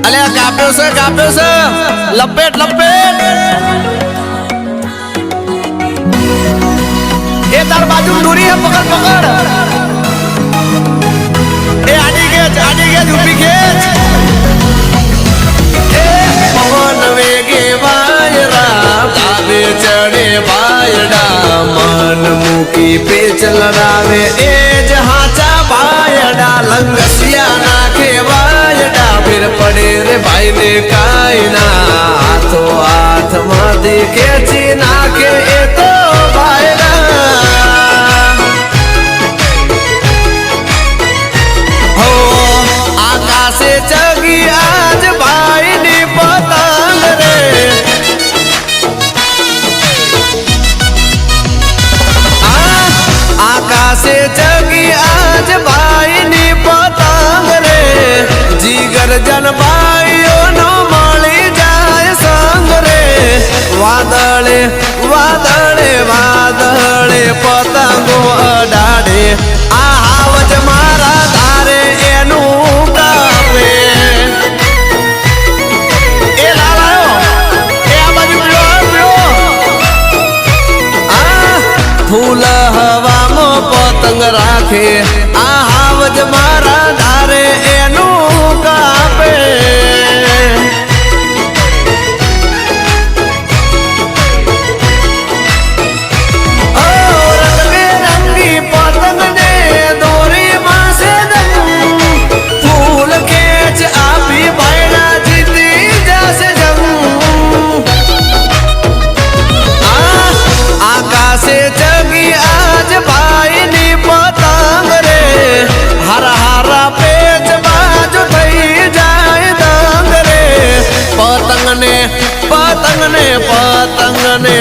અલે કાપ્યો છે લપેટ લપેટ એ તાર બાજુ દૂરી હે પકડ પકડ એ આડી ગેજ ઊભી ગેજ એ પવન વેગે વાયરા લાવે ચડે બાયડા મન મૂકી પેચ લડાવે એ જ હાચા બાયડા લંગસિયા નાખે વાયડા ફિર પડે રે ભાઈ ને કાઈ ના હાથો હાથમાંથી ખેંચી નાખે એ તો બાયડા હો આકાશે ચગી આજ ભાઈ ની પતંગ રે આકાશે ચગી આજ ભાઈ ની પતંગ રે જીગર જન ભાઈઓ નો મળી જાય સંગ રે વાદળે વાદળે વાદળે પતંગો અડાડે આ હાવજ મારા ધારે એનું કાપે એ લાલાયો એ આ બાજુ પીળો આ ફૂલ હવામાં પતંગ રાખે આ હાવજ મારા ધારે એનું કાપે પતંગને